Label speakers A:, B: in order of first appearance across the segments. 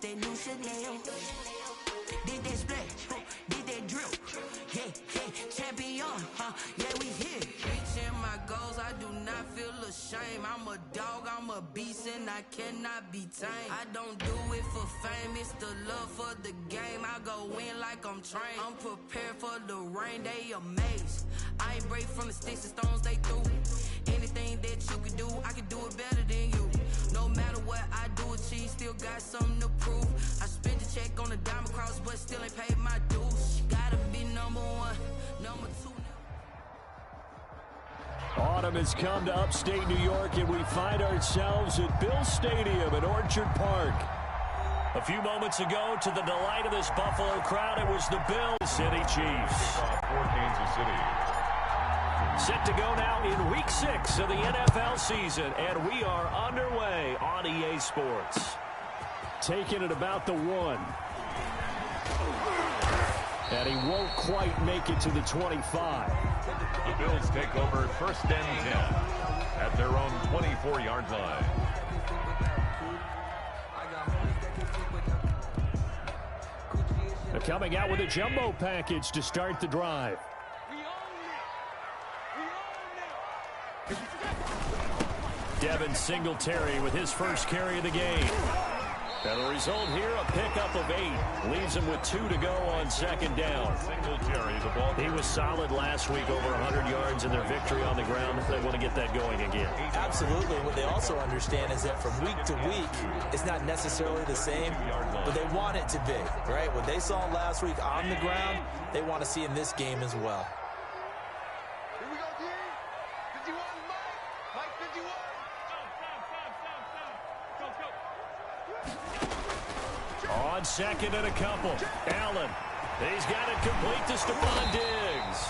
A: That new Chanel, did that splash, did that drip, yeah, champion, yeah, we here. Reaching my goals, I do not feel ashamed. I'm a dog, I'm a beast, and I cannot be tamed. I don't do it for fame, it's the love for the game. I go in like I'm trained. I'm prepared for the rain, they amazed. I ain't break from the sticks and stones they threw. Anything that you can do, I can do it better than you. No matter what I do achieve, still got something to prove. I spent the check on the diamond cross, but still ain't paid my dues. Gotta be number one, number two.
B: Autumn has come to upstate New York, and we find ourselves at Bill Stadium in Orchard Park. A few moments ago, to the delight of this Buffalo crowd, it was the Bill City Chiefs.
C: For Kansas City.
B: Set to go now in Week 6 of the NFL season, and we are underway on EA Sports. Taking it about the 1. And he won't quite make it to the 25.
C: The Bills take over 1st and 10 at their own 24-yard line.
B: They're coming out with a jumbo package to start the drive. Devin Singletary with his first carry of the game. And the result here, a pickup of 8. Leaves him with 2 to go on 2nd down.
C: Singletary, the ball.
B: He was solid last week, over 100 yards in their victory on the ground. They want to get that going again.
D: Absolutely. What they also understand is that from week to week, it's not necessarily the same, but they want it to be, right? What they saw last week on the ground, they want to see in this game as well.
B: On 2nd and a couple. Allen. He's got it complete to Stephon Diggs.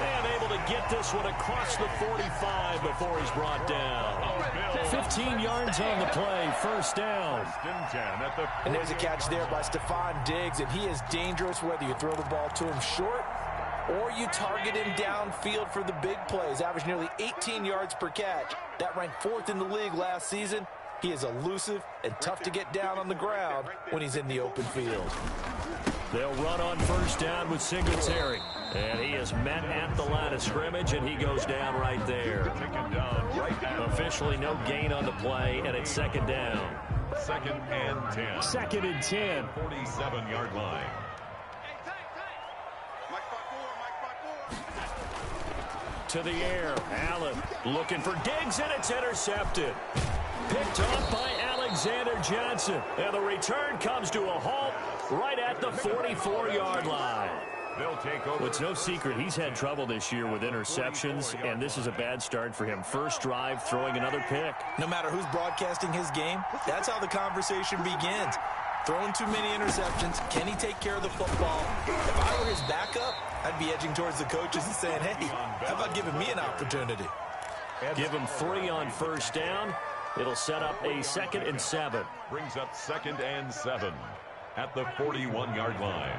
B: And able to get this one across the 45 before he's brought down. 15 yards on the play. 1st down.
D: And there's a catch there by Stephon Diggs, and he is dangerous whether you throw the ball to him short or you target him downfield for the big plays. Averaged nearly 18 yards per catch. That ranked 4th in the league last season. He is elusive and tough to get down on the ground when he's in the open field.
B: They'll run on 1st down with Singletary. And he is met at the line of scrimmage, and he goes down right there. Officially no gain on the play, and it's 2nd down.
C: 2nd and 10.
B: 2nd and 10.
C: 47-yard line.
B: To the air. Allen looking for Diggs, and it's intercepted. Picked off by Alexander Johnson. And the return comes to a halt right at the 44-yard line.
C: They'll take over.
B: Well, it's no secret he's had trouble this year with interceptions, and this is a bad start for him. First drive, throwing another pick.
D: No matter who's broadcasting his game, that's how the conversation begins. Throwing too many interceptions. Can he take care of the football? If I were his backup, I'd be edging towards the coaches and saying, hey, how about giving me an opportunity?
B: Give him 3 on 1st down. It'll set up a 2nd and 7.
C: Brings up 2nd and 7 at the 41-yard line.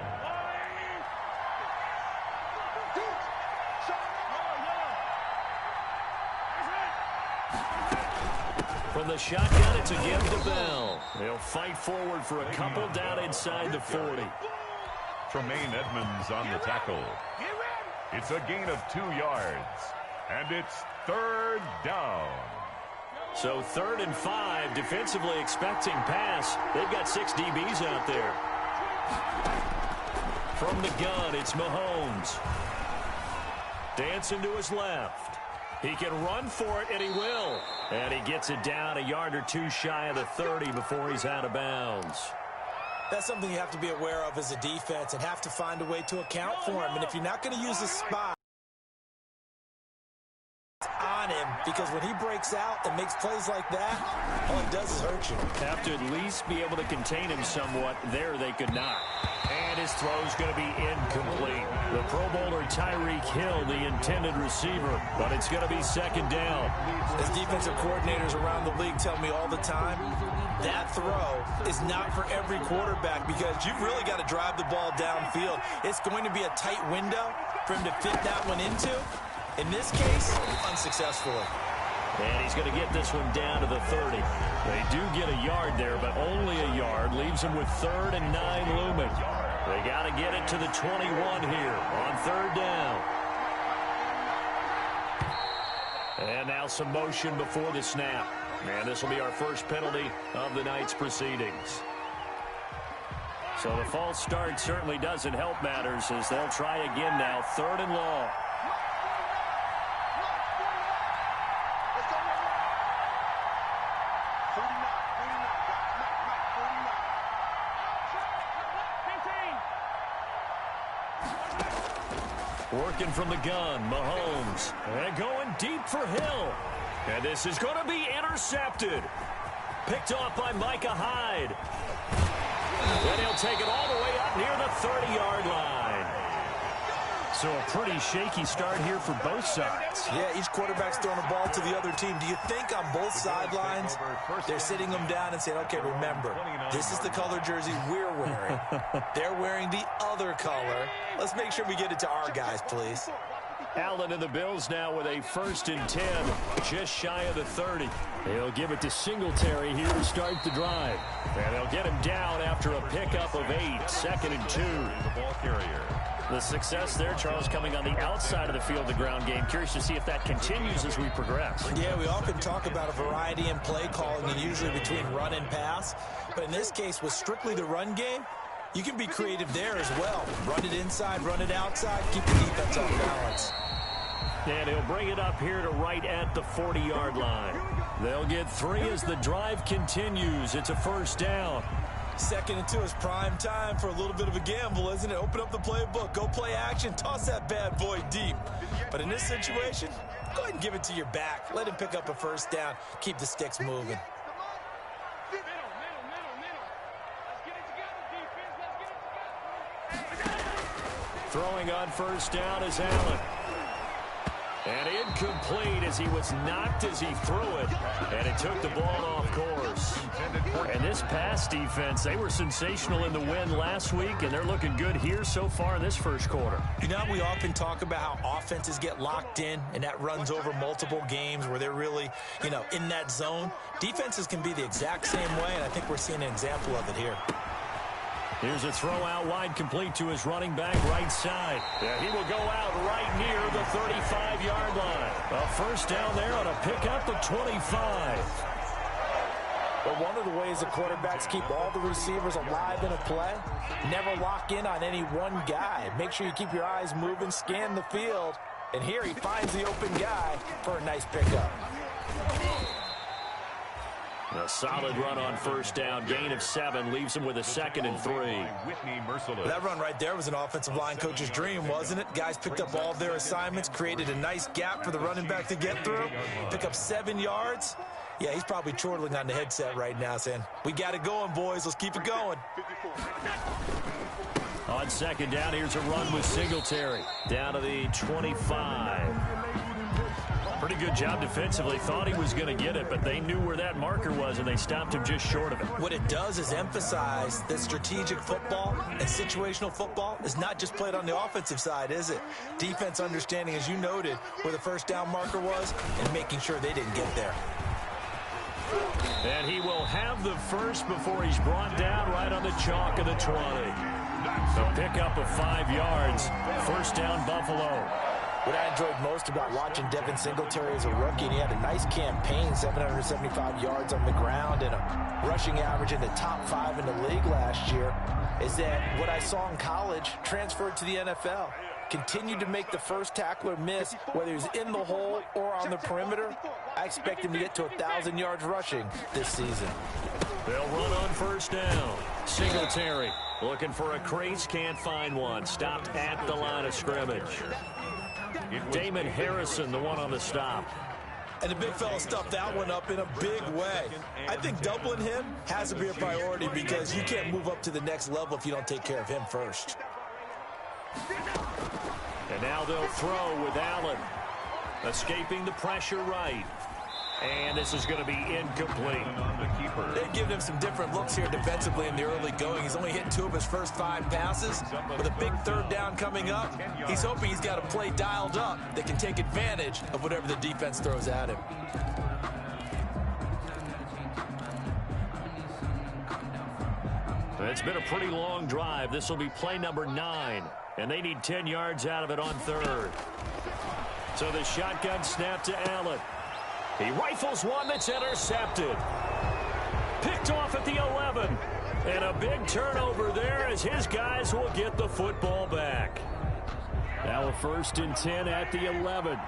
B: From the shotgun, it's again to Bell. They'll fight forward for a couple down inside the 40.
C: Tremaine Edmonds on the tackle. It's a gain of 2 yards, and it's 3rd down.
B: So 3rd and 5, defensively expecting pass. They've got 6 DBs out there. From the gun, it's Mahomes. Dancing to his left. He can run for it, and he will. And he gets it down a yard or 2 shy of the 30 before he's out of bounds.
D: That's something you have to be aware of as a defense and have to find a way to account for him. And if you're not going to use a spot on him, because when he breaks out and makes plays like that, all it does is hurt you.
B: Have to at least be able to contain him somewhat. There they could not. And his throw's going to be incomplete. The Pro Bowler Tyreek Hill, the intended receiver, but it's going to be 2nd down.
D: As defensive coordinators around the league tell me all the time, that throw is not for every quarterback because you've really got to drive the ball downfield. It's going to be a tight window for him to fit that one into. In this case, unsuccessfully.
B: And he's going to get this one down to the 30. They do get a yard there, but only a yard. Leaves them with 3rd and 9 looming. They got to get it to the 21 here on 3rd down. And now some motion before the snap. And this will be our first penalty of the night's proceedings. So the false start certainly doesn't help matters as they'll try again now. 3rd and long. Working from the gun, Mahomes. And going deep for Hill. And this is going to be intercepted. Picked off by Micah Hyde. And he'll take it all the way up near the 30-yard line. So a pretty shaky start here for both sides.
D: Yeah, each quarterback's throwing the ball to the other team. Do you think on both sidelines they're sitting them down and saying, okay, remember, this is the color jersey we're wearing. They're wearing the other color. Let's make sure we get it to our guys, please.
B: Allen and the Bills now with a 1st and 10, just shy of the 30. They'll give it to Singletary here to start the drive. And they'll get him down after a pickup of 8, 2nd and 2.
C: The ball carrier.
B: The success there, Charles, coming on the outside of the field, the ground game. Curious to see if that continues as we progress.
D: Yeah, we often talk about a variety in play calling, and usually between run and pass. But in this case, with strictly the run game, you can be creative there as well. Run it inside, run it outside, keep the defense off balance.
B: And he'll bring it up here to right at the 40-yard line. They'll get 3 as the drive continues. It's a 1st down.
D: 2nd and 2 is prime time for a little bit of a gamble, isn't it? Open up the playbook, go play action, toss that bad boy deep. But in this situation, go ahead and give it to your back. Let him pick up a 1st down, keep the sticks moving.
B: Throwing on 1st down is Allen. And incomplete as he was knocked as he threw it. And it took the ball off course. And this pass defense, they were sensational in the win last week, and they're looking good here so far in this 1st quarter.
D: You know, we often talk about how offenses get locked in, and that runs over multiple games where they're really, in that zone. Defenses can be the exact same way, and I think we're seeing an example of it here.
B: Here's a throw out wide, complete to his running back right side. Yeah, he will go out right near the 35-yard line. A 1st down there on a pickup of 25.
D: But one of the ways the quarterbacks keep all the receivers alive in a play, never lock in on any one guy. Make sure you keep your eyes moving, scan the field. And here he finds the open guy for a nice pickup.
B: A solid run on 1st down. Gain of 7 leaves him with a 2nd and 3.
D: That run right there was an offensive line coach's dream, wasn't it? Guys picked up all of their assignments, created a nice gap for the running back to get through, pick up 7 yards. Yeah, he's probably chortling on the headset right now saying, we got it going, boys. Let's keep it going.
B: On 2nd down, here's a run with Singletary. Down to the 25. Pretty good job defensively. Thought he was going to get it, but they knew where that marker was, and they stopped him just short of it.
D: What it does is emphasize that strategic football and situational football is not just played on the offensive side, is it? Defense understanding, as you noted, where the 1st down marker was and making sure they didn't get there.
B: And he will have the 1st before he's brought down right on the chalk of the 20. A pickup of 5 yards. 1st down, Buffalo.
D: What I enjoyed most about watching Devin Singletary as a rookie, and he had a nice campaign, 775 yards on the ground and a rushing average in the top 5 in the league last year, is that what I saw in college transferred to the NFL. Continued to make the first tackler miss, whether he's in the hole or on the perimeter. I expect him to get to 1,000 yards rushing this season.
B: They'll run on 1st down. Singletary looking for a crease, can't find one. Stopped at the line of scrimmage. Damon Harrison, the one on the stop.
D: And the big fella stuffed that one up in a big way. I think doubling him has to be a priority because you can't move up to the next level if you don't take care of him first.
B: And now they'll throw with Allen. Escaping the pressure right. And this is going to be incomplete.
D: They're giving him some different looks here defensively in the early going. He's only hit 2 of his first 5 passes. With a big 3rd down coming up, he's hoping he's got a play dialed up that can take advantage of whatever the defense throws at him.
B: It's been a pretty long drive. This will be play number 9, and they need 10 yards out of it on third. So the shotgun snap to Allen. He rifles one that's intercepted. Picked off at the 11. And a big turnover there as his guys will get the football back. Now a 1st and 10 at the 11.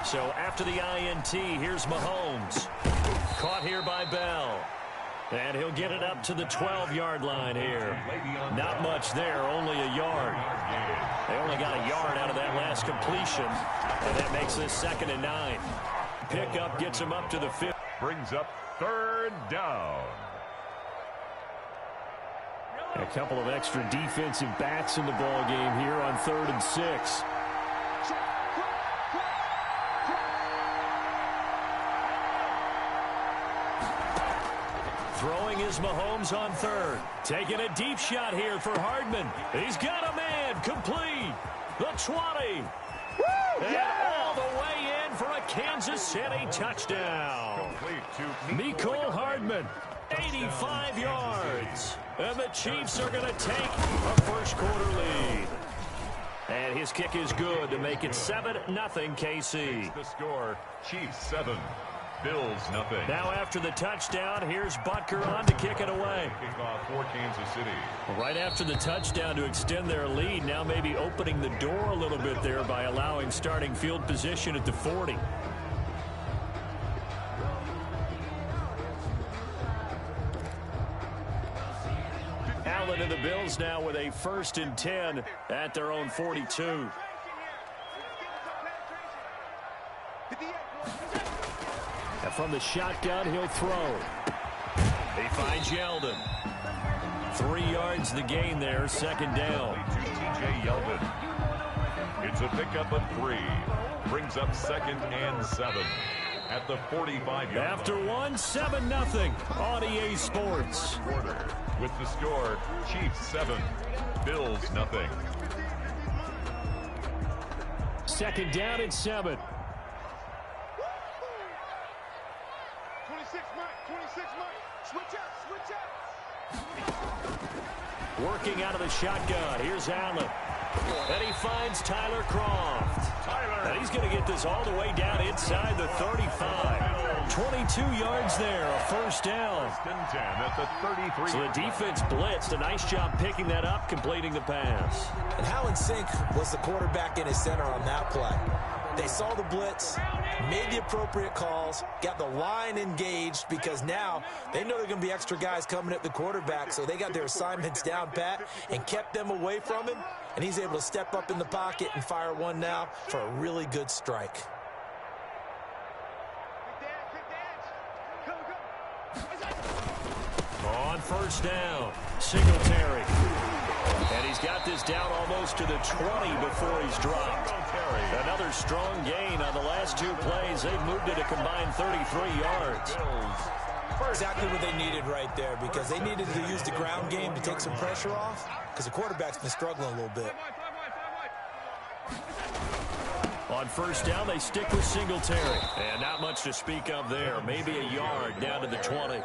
B: So after the INT, here's Mahomes. Caught here by Bell. And he'll get it up to the 12-yard line here. Not much there, only a yard. They only got a yard out of that last completion, and that makes this 2nd and 9. Pickup gets him up to the 5th.
C: Brings up 3rd down.
B: A couple of extra defensive backs in the ball game here on 3rd and 6. Throwing is Mahomes on 3rd. Taking a deep shot here for Hardman. He's got a man. Complete. The 20. And all the way in for a Kansas City touchdown. Mecole Hardman, 85 yards. And the Chiefs are going to take a first-quarter lead. And his kick is good to make it 7-0 KC.
C: The score, Chiefs 7, Bills 0.
B: Now after the touchdown, here's Butker on to kick it away.
C: Kickoff for Kansas City.
B: Right after the touchdown to extend their lead, now maybe opening the door a little bit there by allowing starting field position at the 40. Allen and the Bills now with a 1st and 10 at their own 42. And from the shotgun, he'll throw. He finds Yeldon. 3 yards the gain there, 2nd down.
C: To TJ Yeldon. It's a pickup of 3. Brings up 2nd and 7 at the 45-yard line.
B: After 7-0 on EA Sports.
C: Quarter with the score, Chiefs 7, Bills 0.
B: 2nd down and 7.
E: 26 Mike. Switch out.
B: Working out of the shotgun. Here's Allen. And he finds Tyler Croft. And he's going to get this all the way down inside the 35. 22 yards there, a 1st down.
C: 10 at the 33.
B: So the defense blitzed. A nice job picking that up, completing the pass.
D: And how in sync was the quarterback in his center on that play? They saw the blitz, made the appropriate calls, got the line engaged because now they know there are going to be extra guys coming at the quarterback, so they got their assignments down pat and kept them away from him, and he's able to step up in the pocket and fire one now for a really good strike.
B: On 1st down, Singletary. And he's got this down almost to the 20 before he's dropped. Another strong gain on the last 2 plays. They've moved it a combined 33 yards.
D: Exactly what they needed right there, because they needed to use the ground game to take some pressure off, because the quarterback's been struggling a little bit.
B: On 1st down, they stick with Singletary. And not much to speak of there. Maybe a yard down to the 20.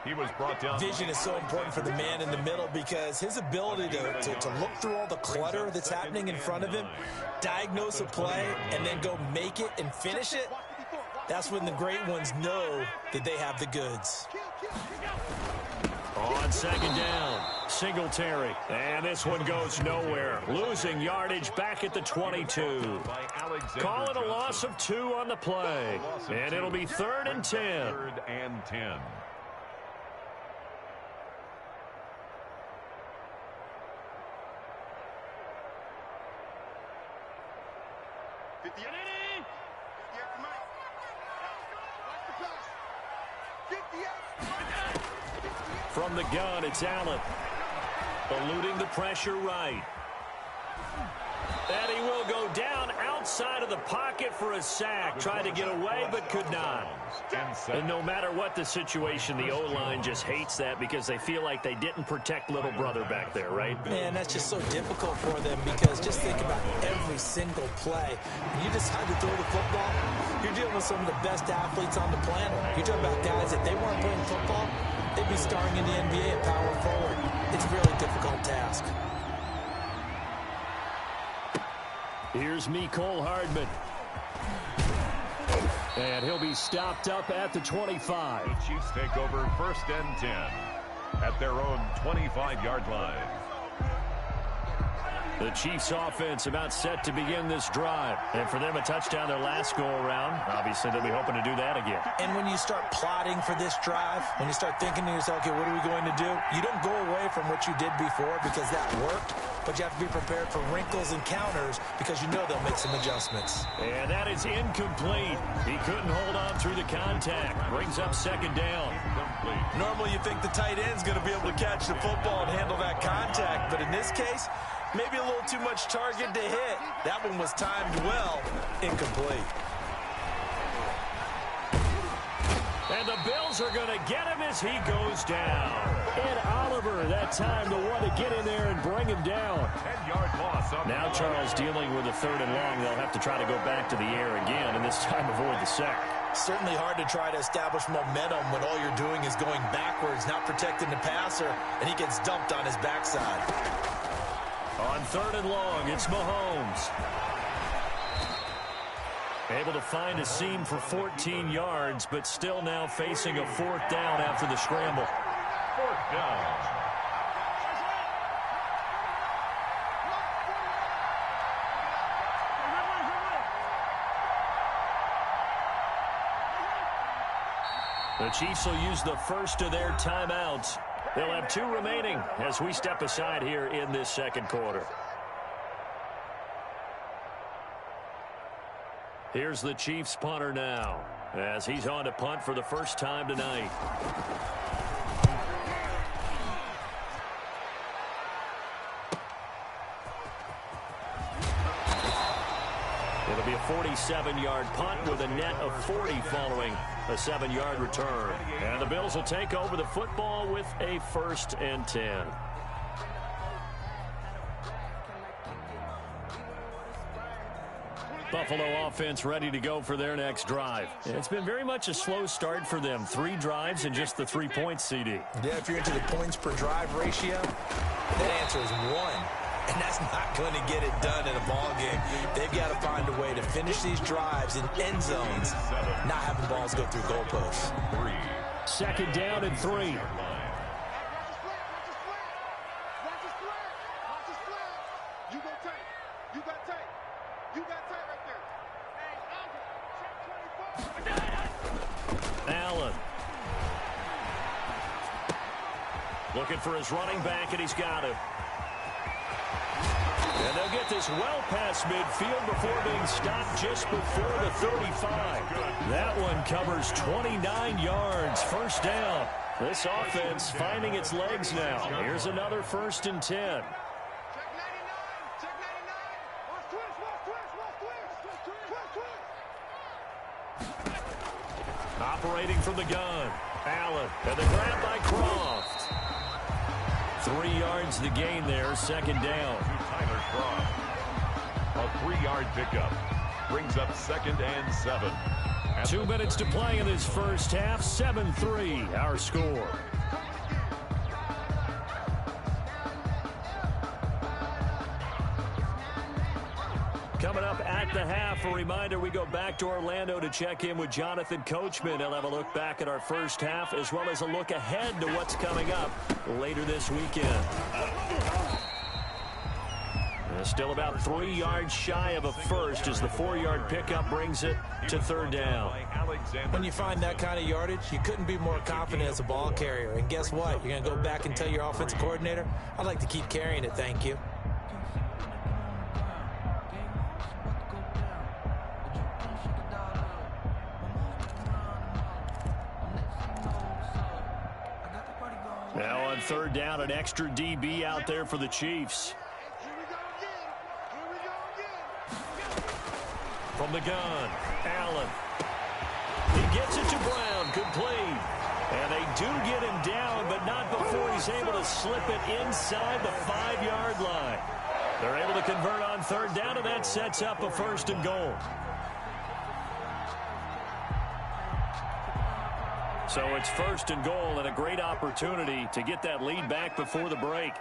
C: He was brought down.
D: Vision is so important for the man in the middle, because his ability to look through all the clutter that's happening in front of him, diagnose a play, and then go make it and finish it, that's when the great ones know that they have the goods.
B: On 2nd down, Singletary. And this one goes nowhere. Losing yardage back at the 22. Calling a loss of 2 on the play. And it'll be 3rd and 10.
C: 3rd and 10.
B: From the gun, it's Allen. Eluding the pressure right. And he will go down outside of the pocket for a sack. Tried to get away, but could not. And no matter what the situation, the O-line just hates that because they feel like they didn't protect little brother back there, right?
D: Man, that's just so difficult for them because just think about every single play. When you decide to throw the football, you're dealing with some of the best athletes on the planet. You're talking about guys, if they weren't playing football, they'd be starring in the NBA at power forward. It's a really difficult task.
B: Here's Mecole Hardman. And he'll be stopped up at the 25.
C: The Chiefs take over 1st and 10 at their own 25-yard line.
B: The Chiefs offense about set to begin this drive. And for them, a touchdown their last go-around. Obviously, they'll be hoping to do that again.
D: And when you start plotting for this drive, when you start thinking to yourself, okay, what are we going to do? You don't go away from what you did before because that worked. But you have to be prepared for wrinkles and counters because you know they'll make some adjustments.
B: And that is incomplete. He couldn't hold on through the contact. Brings up 2nd down.
D: Normally you think the tight end's going to be able to catch the football and handle that contact. But in this case, maybe a little too much target to hit. That one was timed well. Incomplete.
B: And the Bills are going to get him as he goes down. Ed Oliver, that time the one to get in there and bring him down.
C: 10-yard loss.
B: Now Charles dealing with a 3rd and long. They'll have to try to go back to the air again, and this time avoid the sack.
D: Certainly hard to try to establish momentum when all you're doing is going backwards, not protecting the passer, and he gets dumped on his backside.
B: On 3rd and long, it's Mahomes. Able to find a seam for 14 yards, but still now facing a 4th down after the scramble.
C: 4th down.
B: The Chiefs will use the first of their timeouts. They'll have 2 remaining as we step aside here in this 2nd quarter. Here's the Chiefs punter now as he's on to punt for the first time tonight. It'll be a 47-yard punt with a net of 40 following a 7-yard return. And the Bills will take over the football with a 1st and 10. Buffalo offense ready to go for their next drive. It's been very much a slow start for them. 3 drives and just the 3 points, CD.
D: Yeah, if you're into the points per drive ratio, that answer is 1. And that's not going to get it done in a ball game. They've got to find a way to finish these drives in end zones, not having balls go through goalposts.
B: 2nd down and 3. Allen. Looking for his running back, and he's got him. And they'll get this well past midfield before being stopped just before the 35. That one covers 29 yards. 1st down. This offense finding its legs now. Here's another 1st and 10. Operating from the gun. Allen. And the grab by Croft. 3 yards the gain there. 2nd down.
C: Tyler Croft. A 3-yard pickup. Brings up 2nd and 7.
B: 2 minutes to play in this first half. 7-3 our score. Coming up at the half, a reminder we go back to Orlando to check in with Jonathan Coachman. He'll have a look back at our first half as well as a look ahead to what's coming up later this weekend. Still about 3 yards shy of a first as the 4-yard pickup brings it to 3rd down.
D: When you find that kind of yardage, you couldn't be more confident as a ball carrier. And guess what? You're going to go back and tell your offensive coordinator, I'd like to keep carrying it, thank you.
B: Now on 3rd down, an extra DB out there for the Chiefs. from the gun. Allen. He gets it to Brown. Complete. And they do get him down, but not before he's able to slip it inside the 5-yard line. They're able to convert on third down, and that sets up a 1st and goal. So it's 1st and goal and a great opportunity to get that lead back before the break.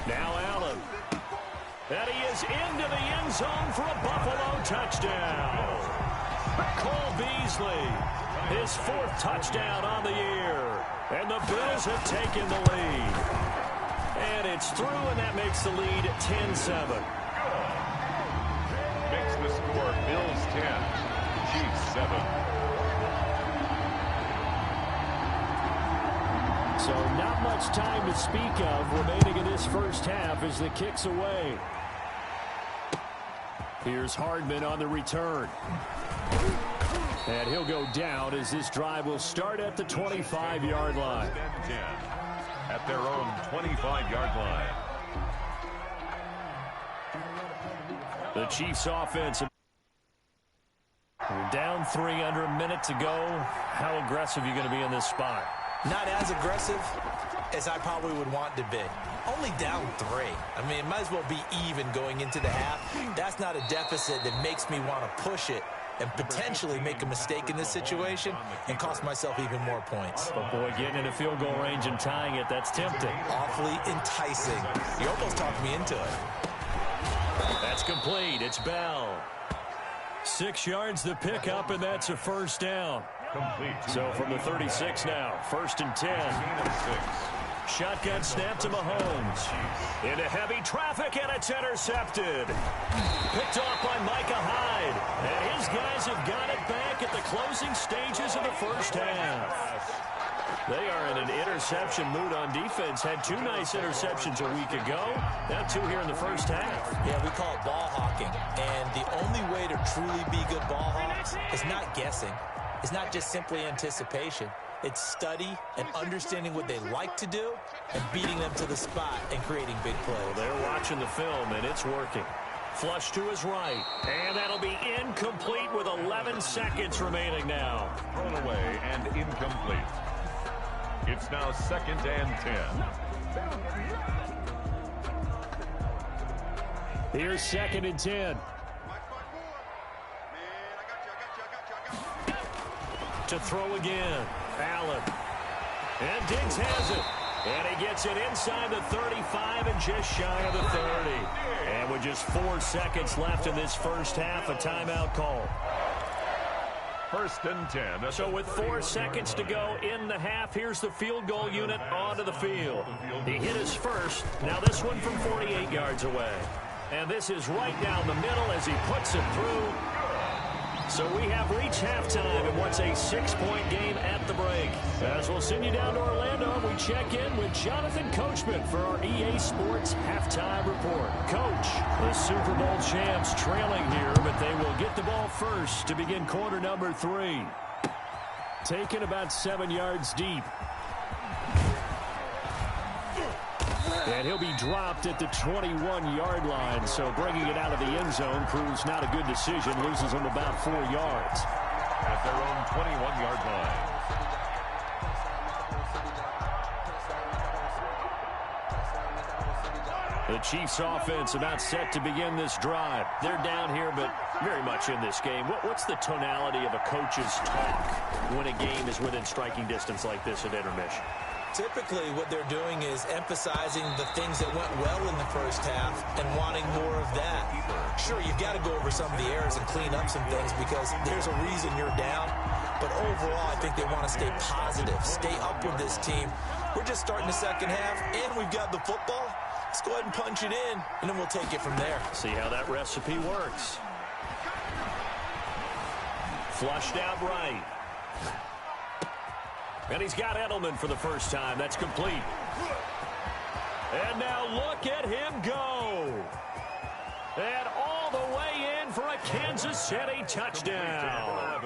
B: Now Allen. And he is into the end zone for a Buffalo touchdown. Cole Beasley, his 4th touchdown on the year. And the Bills have taken the lead. And it's through, and that makes the lead 10-7.
C: Makes the score Bills 10, Chiefs 7.
B: So not much time to speak of remaining in this first half as the kick's away. Here's Hardman on the return. And he'll go down as this drive will start at the 25-yard line.
C: 10 at their own 25-yard line.
B: The Chiefs offense. We're down 3 under a minute to go. How aggressive are you going to be in this spot?
D: Not as aggressive as I probably would want to be. Only down 3. I mean, it might as well be even going into the half. That's not a deficit that makes me want to push it and potentially make a mistake in this situation and cost myself even more points.
B: But boy, getting in a field goal range and tying it, that's tempting.
D: Awfully enticing. You almost talked me into it.
B: That's complete. It's Bell. 6 yards the pickup, and that's a 1st down.
C: Complete.
B: So from the 36 now, 1st and 10. Shotgun snap to Mahomes. Into heavy traffic, and it's intercepted. Picked off by Micah Hyde. And his guys have got it back at the closing stages of the first half. They are in an interception mood on defense. Had 2 nice interceptions a week ago. Now 2 here in the first half.
D: Yeah, we call it ball hawking. And the only way to truly be good ball hawks is not guessing. It's not just simply anticipation. It's study and understanding what they like to do and beating them to the spot and creating big plays.
B: Well, they're watching the film, and it's working. Flush to his right. And that'll be incomplete with 11 seconds remaining now.
C: Thrown away and incomplete. It's now 2nd and 10.
B: Here's 2nd and 10. To throw again. Allen. And Diggs has it. And he gets it inside the 35 and just shy of the 30. And with just 4 seconds left in this first half, a timeout call.
C: 1st and 10.
B: So with 4 seconds to go in the half, here's the field goal unit onto the field. He hit his first. Now this one from 48 yards away. And this is right down the middle as he puts it through. So we have reached halftime in what's a 6-point game at the break. As we'll send you down to Orlando, we check in with Jonathan Coachman for our EA Sports Halftime Report. Coach, the Super Bowl champs trailing here, but they will get the ball first to begin quarter number 3. Taken about 7 yards deep. And he'll be dropped at the 21-yard line, so bringing it out of the end zone proves not a good decision, loses him about 4 yards.
C: At their own 21-yard line.
B: The Chiefs offense about set to begin this drive. They're down here, but very much in this game. What's the tonality of a coach's talk when a game is within striking distance like this at intermission?
D: Typically, what they're doing is emphasizing the things that went well in the first half and wanting more of that. Sure, you've got to go over some of the errors and clean up some things because there's a reason you're down. But overall, I think they want to stay positive, stay up with this team. We're just starting the second half, and we've got the football. Let's go ahead and punch it in, and then we'll take it from there.
B: See how that recipe works. Flushed out right. And he's got Edelman for the first time. That's complete. And now look at him go. And all the way in for a Kansas City touchdown.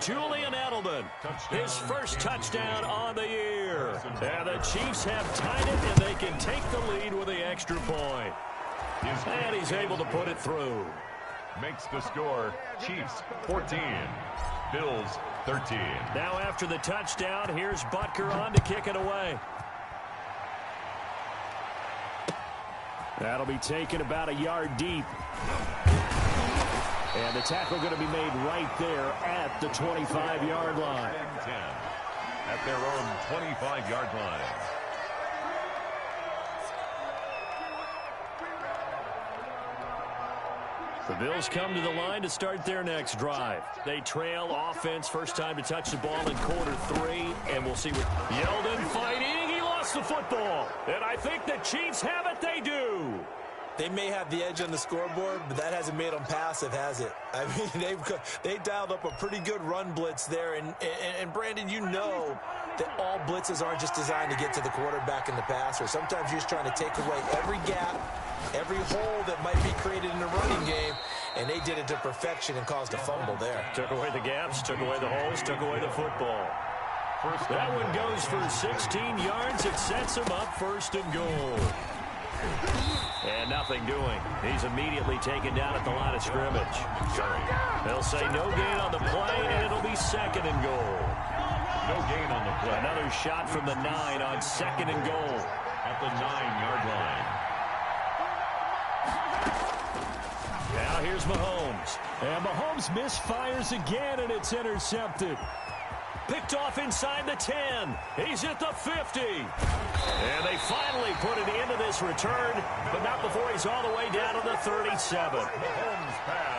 B: Julian Edelman, his first touchdown on the year. And the Chiefs have tied it, and they can take the lead with the extra point. And he's able to put it through.
C: Makes the score Chiefs 14, Bills 13.
B: Now after the touchdown, here's Butker on to kick it away. That'll be taken about a yard deep. And the tackle going to be made right there at the 25-yard line.
C: 10 at their own 25-yard line.
B: The Bills come to the line to start their next drive. They trail offense, first time to touch the ball in quarter 3, and we'll see what Yeldon fighting. He lost the football, and I think the Chiefs have it. They do.
D: They may have the edge on the scoreboard, but that hasn't made them passive, has it? I mean, they dialed up a pretty good run blitz there, and Brandon, you know that all blitzes aren't just designed to get to the quarterback and the passer. Sometimes you're just trying to take away every gap, every hole that might be created in the running game, and they did it to perfection and caused a fumble there.
B: Took away the gaps, took away the holes, took away the football. That one goes for 16 yards. It sets him up first and goal. And nothing doing. He's immediately taken down at the line of scrimmage. They'll say no gain on the play, and it'll be second and goal.
C: No gain on the play.
B: Another shot from the 9 on second and goal.
C: At the 9-yard line.
B: Now here's Mahomes. And Mahomes misfires again, and it's intercepted. Picked off inside the 10. He's at the 50. And they finally put an end to this return, but not before he's all the way down to the 37.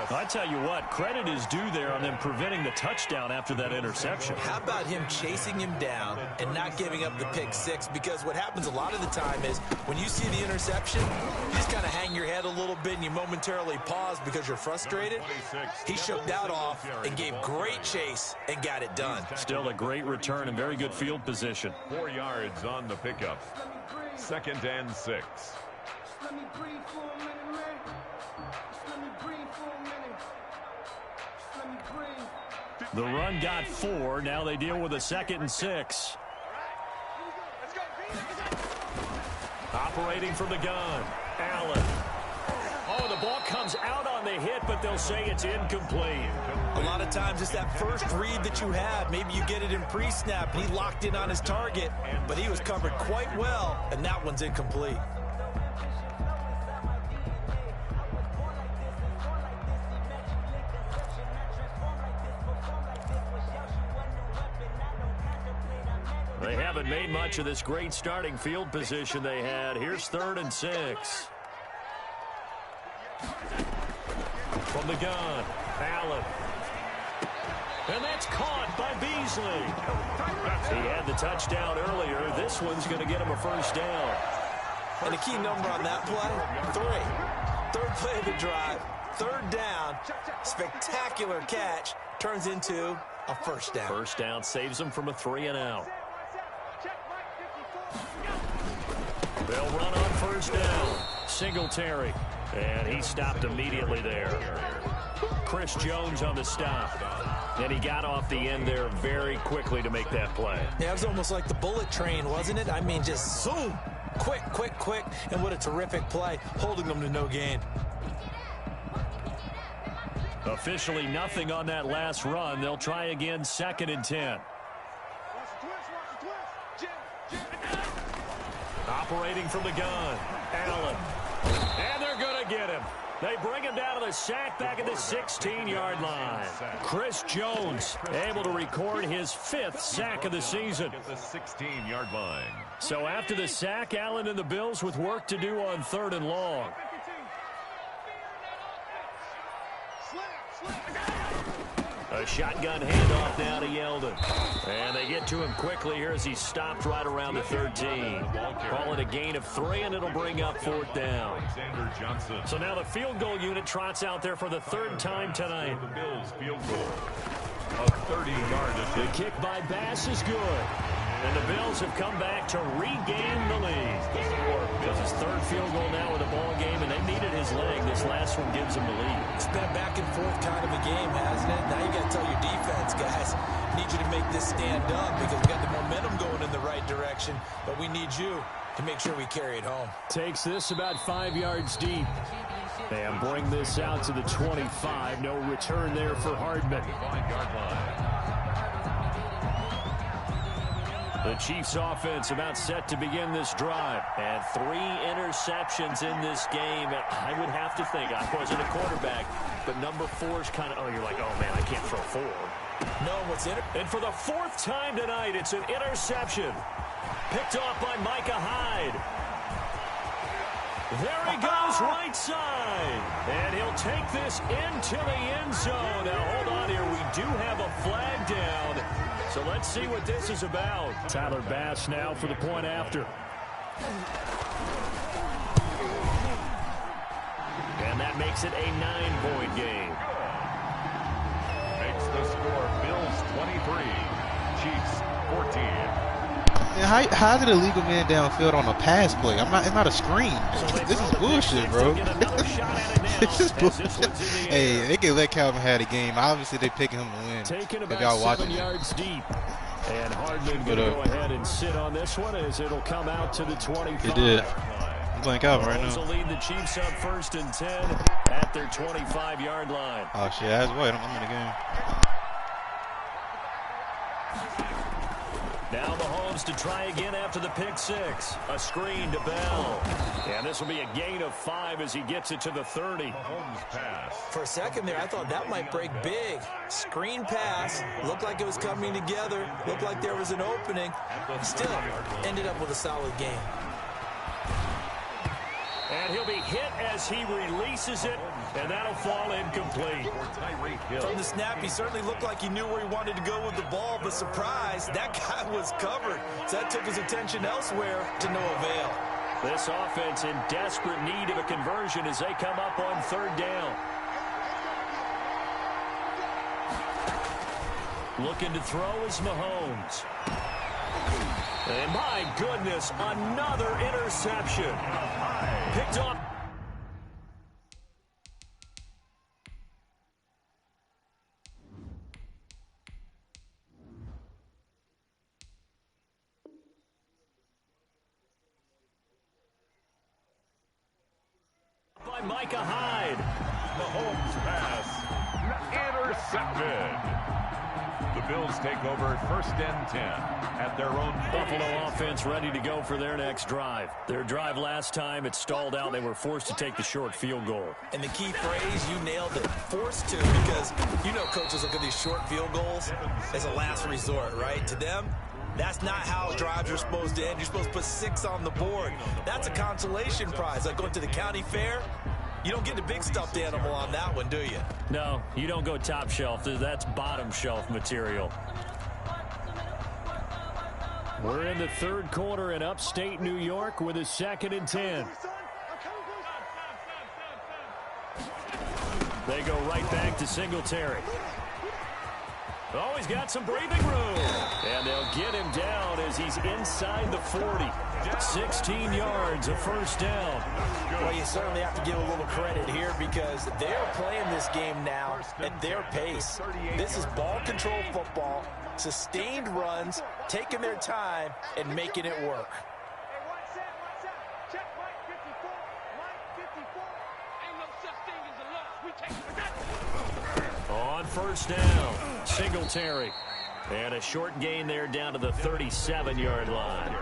B: I tell you what, credit is due there on them preventing the touchdown after that interception.
D: How about him chasing him down and not giving up the pick 6? Because what happens a lot of the time is when you see the interception, you just kind of hang your head a little bit and you momentarily pause because you're frustrated. He shook that off and gave great chase and got it done.
B: Still a great return and very good field position.
C: 4 yards on the pickup. 2nd and 6.
E: Let me breathe for a minute, man. Let me breathe for a minute. Let me breathe.
B: The run got 4. Now they deal with a 2nd and 6. Operating from the gun. Allen. Oh, the ball comes out on the hit, but they'll say it's incomplete.
D: A lot of times it's that first read that you have. Maybe you get it in pre-snap, and he locked in on his target, but he was covered quite well, and that one's incomplete.
B: They haven't made much of this great starting field position they had. Here's 3rd and 6. From the gun, Allen. And that's caught by Beasley. He had the touchdown earlier. This one's going to get him a first down.
D: And the key number on that play, 3. 3rd play of the drive, 3rd down, spectacular catch, turns into a first down.
B: First down saves them from a 3 and out. They'll run on first down. Singletary. And he stopped immediately there. Chris Jones on the stop. And he got off the end there very quickly to make that play.
D: Yeah, it was almost like the bullet train, wasn't it? I mean, just zoom. Quick, quick, quick. And what a terrific play, holding them to no gain.
B: Officially nothing on that last run. They'll try again, 2nd and 10. Operating from the gun, Allen. And they're going to get him. They bring him down to the sack back at the 16-yard line. Chris Jones able to record his 5th sack of the season.
C: At the 16-yard line.
B: So after the sack, Allen and the Bills with work to do on 3rd and long. A shotgun handoff now to Yeldon. And they get to him quickly here as he stopped right around the 13. Call it a gain of 3, and it'll bring up 4th down. So now the field goal unit trots out there for the 3rd time tonight.
C: The Bills field goal. A 30-yard attempt.
B: The kick by Bass is good. And the Bills have come back to regain the lead. It's his third field goal now with a ball game, and they needed his leg. This last one gives him the lead.
D: It's been a back-and-forth kind of a game, hasn't it? Now you got to tell your defense, guys, need you to make this stand up because we got the momentum going in the right direction, but we need you to make sure we carry it home.
B: Takes this about 5 yards deep. And bring this out to the 25. No return there for Hardman.
C: 5-yard line.
B: The Chiefs offense about set to begin this drive. And 3 interceptions in this game. And I would have to think, I wasn't a quarterback, but number 4 is kind of, oh, you're like, oh, man, I can't throw 4.
D: No, what's in it?
B: And for the 4th time tonight, it's an interception. Picked off by Micah Hyde. There he goes, right side. And he'll take this into the end zone. Now, hold on here. We do have a flag down. So let's see what this is about. Tyler Bass now for the point after. And that makes it a 9-point game.
C: Makes the score Bills 23, Chiefs 14.
F: How did a legal man downfield on a pass play? It's not a screen. This is bullshit, bro. This is bullshit. Hey, they can let Calvin have the game. Obviously, they picking him to win. If y'all watching
B: 7 yards deep. And Hardman going to go ahead and sit on this one as it'll come out to the 25.
F: He did. I'm playing Calvin right now.
B: Will lead the Chiefs up 1st and 10 at their 25-yard line.
F: Oh, shit. That's white. I'm in the game.
B: Now Mahomes to try again after the pick 6. A screen to Bell. And this will be a gain of 5 as he gets it to the 30.
C: Mahomes pass.
D: For a second there, I thought that might break big. Screen pass. Looked like it was coming together. Looked like there was an opening. Still ended up with a solid game.
B: And he'll be hit as he releases it, and that'll fall incomplete.
D: From the snap, he certainly looked like he knew where he wanted to go with the ball, but surprise, that guy was covered. So that took his attention elsewhere to no avail.
B: This offense in desperate need of a conversion as they come up on 3rd down. Looking to throw is Mahomes. And my goodness, another interception. Picked off. By Micah Hyde.
C: Mahomes pass. Intercepted. The Bills take over 1st and 10 at their own.
B: Buffalo offense ready to go for their next drive. Their drive last time, it stalled out. They were forced to take the short field goal.
D: And the key phrase, you nailed it, forced to, because you know coaches look at these short field goals as a last resort, right? To them, that's not how drives are supposed to end. You're supposed to put 6 on the board. That's a consolation prize. Like going to the county fair, you don't get the big stuffed animal on that one, do you?
B: No, you don't go top shelf. That's bottom shelf material. We're in the 3rd quarter in upstate New York with a 2nd and 10. They go right back to Singletary. Oh, he's got some breathing room. And they'll get him down as he's inside the 40. 16 yards, a 1st down.
D: Well, you certainly have to give a little credit here because they're playing this game now at their pace. This is ball control football, sustained runs, taking their time, and making it work.
B: On 1st down, Singletary. And a short gain there down to the 37-yard line.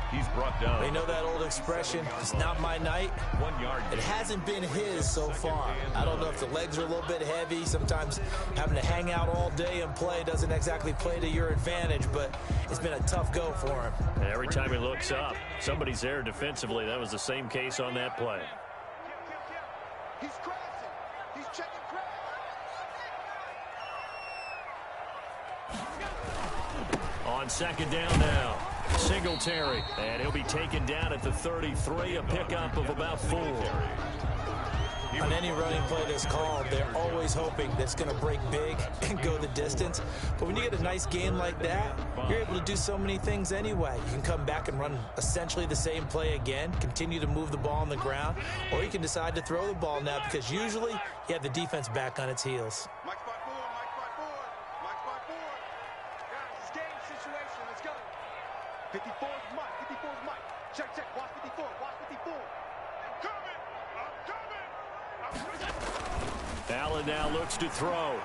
C: He's brought down.
D: They know that old expression, it's not my night.
C: 1 yard.
D: It hasn't been his so far. I don't know if the legs are a little bit heavy. Sometimes having to hang out all day and play doesn't exactly play to your advantage, but it's been a tough go for him.
B: Every time he looks up, somebody's there defensively. That was the same case on that play.
E: He's crossing. He's checking cross.
B: On 2nd down now, Singletary. And he'll be taken down at the 33, a pickup of about 4.
D: On any running play that's called, they're always hoping that it's going to break big and go the distance. But when you get a nice game like that, you're able to do so many things anyway. You can come back and run essentially the same play again, continue to move the ball on the ground, or you can decide to throw the ball now because usually you have the defense back on its heels.
E: Mike spot forward, Mike spot forward, Mike spot forward. Guys, it's game situation. Let's go. 54 is Mike. 54 is Mike. Check, check. Watch 54. Watch 54. I'm coming. I'm coming.
B: Allen now looks to throw.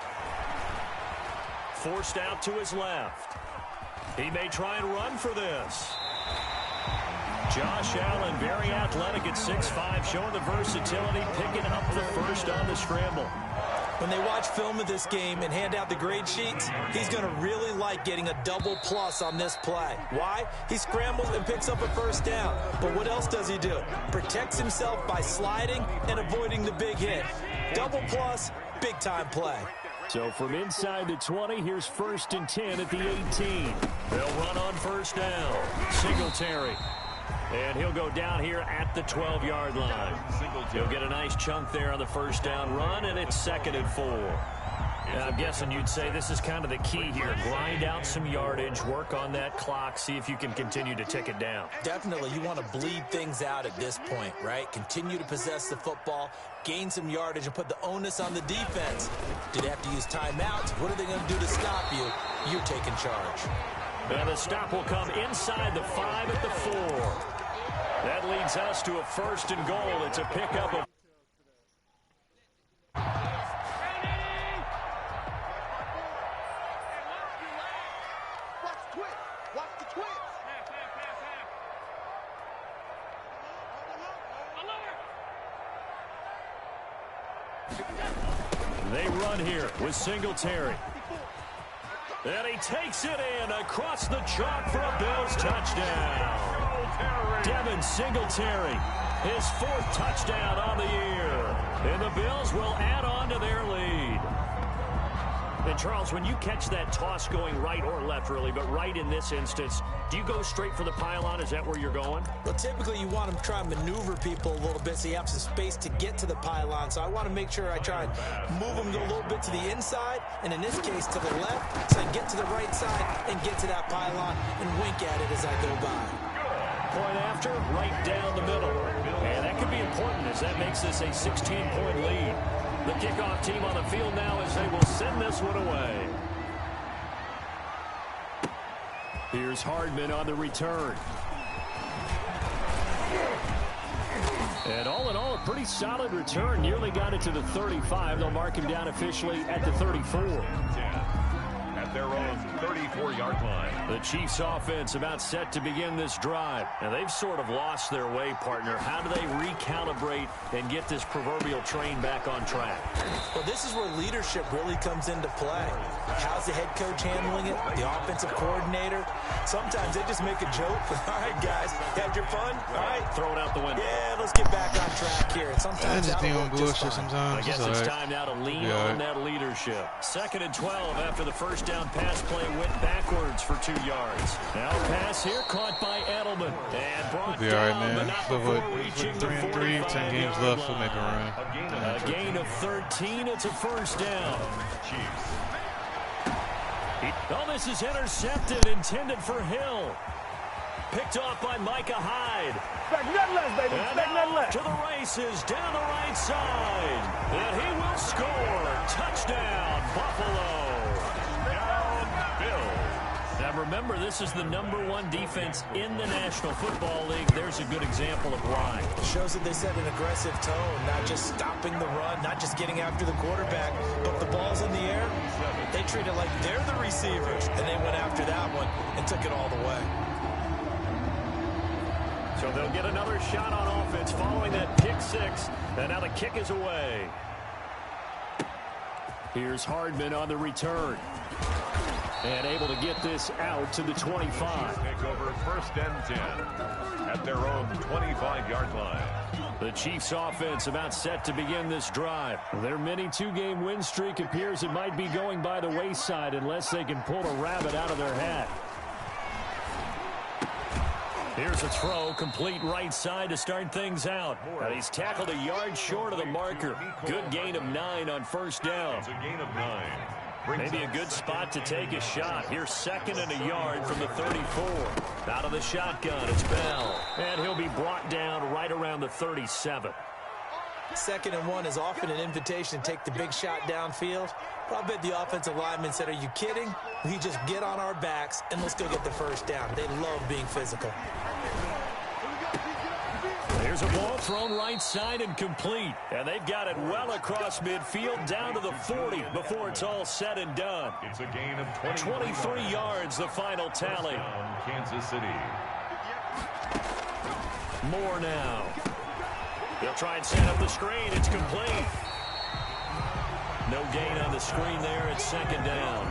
B: Forced out to his left. He may try and run for this. Josh Allen, very athletic at 6'5", showing the versatility, picking up the first on the scramble.
D: When they watch film of this game and hand out the grade sheets, he's going to really like getting a double plus on this play. Why? He scrambles and picks up a first down. But what else does he do? Protects himself by sliding and avoiding the big hit. Double plus, big time play.
B: So from inside the 20, here's 1st and 10 at the 18. They'll run on first down. Singletary. And he'll go down here at the 12-yard line. He'll get a nice chunk there on the first down run, and it's 2nd and 4. And I'm guessing you'd say this is kind of the key here. Grind out some yardage, work on that clock, see if you can continue to tick it down.
D: Definitely, you want to bleed things out at this point, right? Continue to possess the football, gain some yardage, and put the onus on the defense. Do they have to use timeouts? What are they going to do to stop you? You're taking charge.
B: And the stop will come inside the 5 at the 4. That leads us to a 1st and goal. It's a pickup of... They run here with Singletary. And he takes it in across the chalk for a Bills touchdown. Devin Singletary, his 4th touchdown on the year. And the Bills will add on to their lead. And Charles, when you catch that toss going right or left, really, but right in this instance, do you go straight for the pylon? Is that where you're going?
D: Well, typically you want to try and maneuver people a little bit so you have some space to get to the pylon. So I want to make sure I try and move them a little bit to the inside, and in this case to the left, so I get to the right side and get to that pylon and wink at it as I go by.
B: Point after, right down the middle. And that could be important as that makes this a 16-point lead. The kickoff team on the field now as they will send this one away. Here's Hardman on the return. And all in all, a pretty solid return. Nearly got it to the 35. They'll mark him down officially at the 34.
C: At their own 34-yard line.
B: The Chiefs offense about set to begin this drive. And they've sort of lost their way, partner. How do they recalibrate and get this proverbial train back on track?
D: Well, this is where leadership really comes into play. How's the head coach handling it? The offensive coordinator? Sometimes they just make a joke. All right, guys, had your fun? All right.
B: Throw it out the window.
D: Yeah, let's get back on track here. And sometimes
F: just be on bullshit sometimes.
B: I guess it's time now to lean on that leadership. 2nd and 12 after the first down pass play went backwards for 2 yards. Now pass here caught by Edelman and brought down, but not before reaching the 45.
F: 10 games left to make a run.
B: A gain of 13. It's a first down. Oh, this is intercepted, intended for Hill. Picked off by Micah Hyde.
E: Expect nothing less, baby. Expect nothing less.
B: To the races, down the right side. And he will score. Touchdown, Buffalo. Now remember, this is the #1 defense in the National Football League. There's a good example of why.
D: It shows that they set an aggressive tone, not just stopping the run, not just getting after the quarterback, but if the ball's in the air, they treat it like they're the receivers, and they went after that one and took it all the way.
B: So they'll get another shot on offense following that pick 6, and now the kick is away. Here's Hardman on the return. And able to get this out to the 25.
C: Take over 1st and 10 at their own 25-yard line.
B: The Chiefs offense about set to begin this drive. Their mini 2-game win streak appears it might be going by the wayside unless they can pull a rabbit out of their hat. Here's a throw, complete right side to start things out. And he's tackled a yard short of the marker. Good gain of 9 on first down.
C: It's a gain of 9.
B: Maybe a good spot to take a shot. Here's 2nd and a yard from the 34. Out of the shotgun, it's Bell. And he'll be brought down right around the 37.
D: 2nd and 1 is often an invitation to take the big shot downfield. But I bet the offensive lineman said, are you kidding? We just get on our backs and let's go get the first down. They love being physical.
B: There's a ball thrown right side and complete. And they've got it well across midfield down to the 40 before it's all said and done.
C: It's a gain of
B: 23 yards, the final tally.
C: Kansas City.
B: Moore now. They'll try and set up the screen. It's complete. No gain on the screen there. It's 2nd down.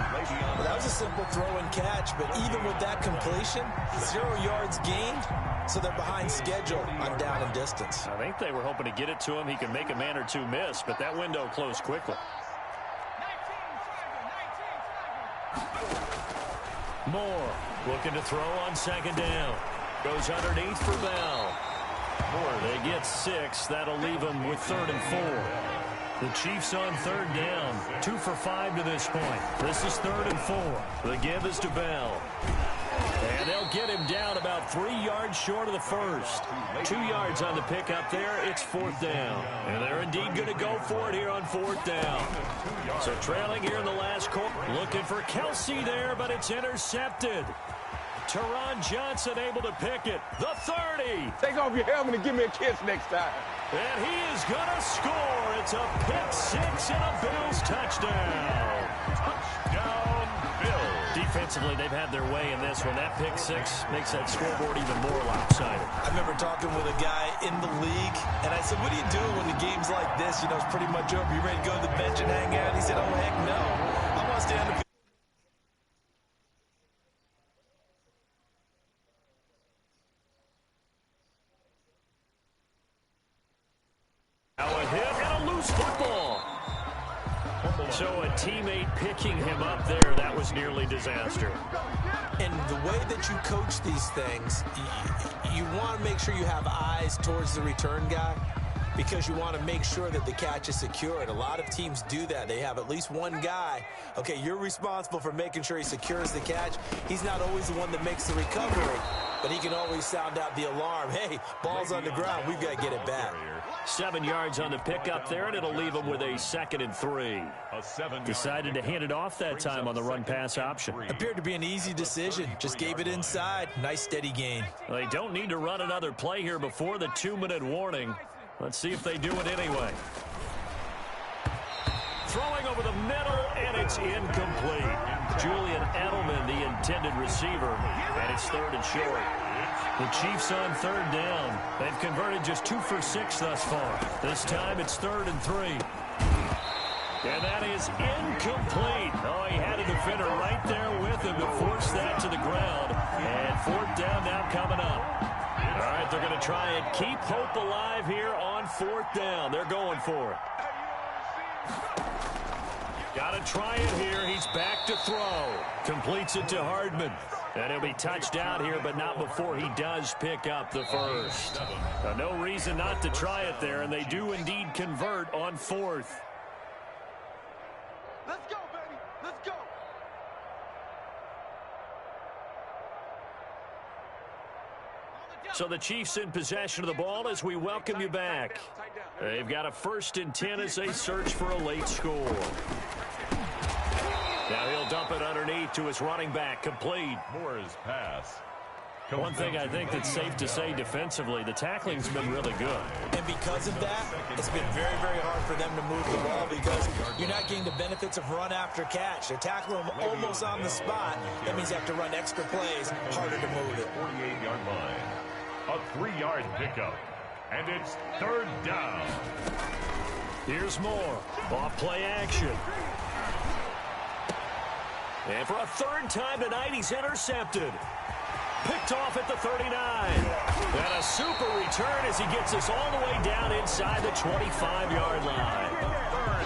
D: Well, that was a simple throw and catch, but even with that completion, 0 yards gained, so they're behind schedule on down and distance.
B: I think they were hoping to get it to him. He could make a man or two miss, but that window closed quickly. Moore looking to throw on 2nd down. Goes underneath for Bell. They get 6. That'll leave them with 3rd and 4. The Chiefs on 3rd down. 2 for 5 to this point. This is 3rd and 4. The give is to Bell. And they'll get him down about 3 yards short of the first. 2 yards on the pickup there. It's 4th down. And they're indeed going to go for it here on 4th down. So trailing here in the last quarter. Looking for Kelsey there, but it's intercepted. Teron Johnson able to pick it. The 30.
E: Take off your helmet and give me a kiss next time.
B: And he is going to score. It's a pick 6 and a Bills touchdown.
C: Touchdown, Bills.
B: Defensively, they've had their way in this one. That pick 6 makes that scoreboard even more lopsided.
D: I remember talking with a guy in the league, and I said, what do you do when the game's like this? You know, it's pretty much over. You ready to go to the bench and hang out? He said, oh, heck no. I'm going to stand up.
B: Now a hit and a loose football. So a teammate picking him up there, that was nearly disaster.
D: And the way that you coach these things, you want to make sure you have eyes towards the return guy because you want to make sure that the catch is secured. A lot of teams do that. They have at least one guy. Okay, you're responsible for making sure he secures the catch. He's not always the one that makes the recovery, but he can always sound out the alarm. Hey, ball's on the ground. We've got to get it back.
B: 7 yards on the pickup there, and it'll leave him with a 2nd and 3. Decided to hand it off that time on the run-pass option.
D: Appeared to be an easy decision. Just gave it inside. Nice steady gain.
B: They don't need to run another play here before the 2-minute warning. Let's see if they do it anyway. Throwing over the middle, and it's incomplete. Julian Edelman, the intended receiver, and it's 3rd and short. The Chiefs on 3rd down. They've converted just 2 for 6 thus far. This time it's 3rd and 3. And that is incomplete. Oh, he had a defender right there with him to force that to the ground. And 4th down now coming up. All right, they're going to try and keep hope alive here on 4th down. They're going for it. Got to try it here. He's back to throw. Completes it to Hardman. And he'll be touched out here, but not before he does pick up the first. No reason not to try it there, and they do indeed convert on 4th.
E: Let's go, baby. Let's go.
B: So the Chiefs in possession of the ball as we welcome you back. They've got a 1st and 10 as they search for a late score. Now he'll dump it underneath to his running back, complete.
C: Moore's pass.
B: One thing I think that's safe to say defensively, the tackling's been really good.
D: And because of that, it's been very, very hard for them to move the ball because you're not getting the benefits of run after catch. They're tackling them almost on the spot. That means you have to run extra plays, harder to move it.
C: 48-yard line. A 3-yard pickup. And it's 3rd down.
B: Here's Moore. Off play action. And for a 3rd time tonight, he's intercepted. Picked off at the 39. And a super return as he gets us all the way down inside the 25-yard line.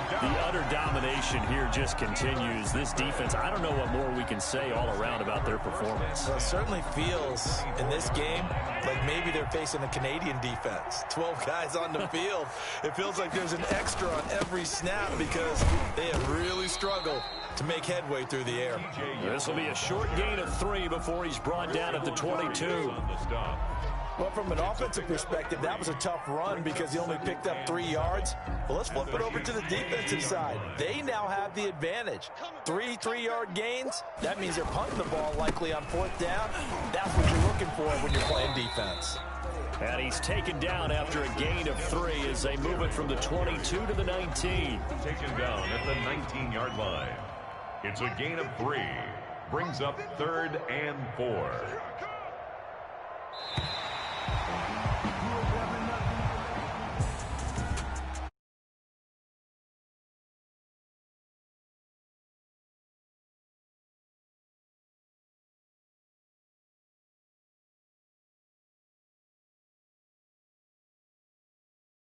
B: The utter dominance domination here just continues. This defense, I don't know what more we can say all around about their performance.
D: Well, it certainly feels in this game like maybe they're facing a Canadian defense. 12 guys on the field. It feels like there's an extra on every snap because they have really struggled to make headway through the air.
B: This will be a short gain of 3 before he's brought down at the 22.
D: Well, from an offensive perspective, that was a tough run because he only picked up 3 yards. Well, let's flip it over to the defensive side. They now have the advantage. 3 3-yard gains. That means they're punting the ball likely on 4th down. That's what you're looking for when you're playing defense.
B: And he's taken down after a gain of 3 as they move it from the 22 to the 19.
C: Taken down at the 19-yard line. It's a gain of 3. Brings up 3rd and 4.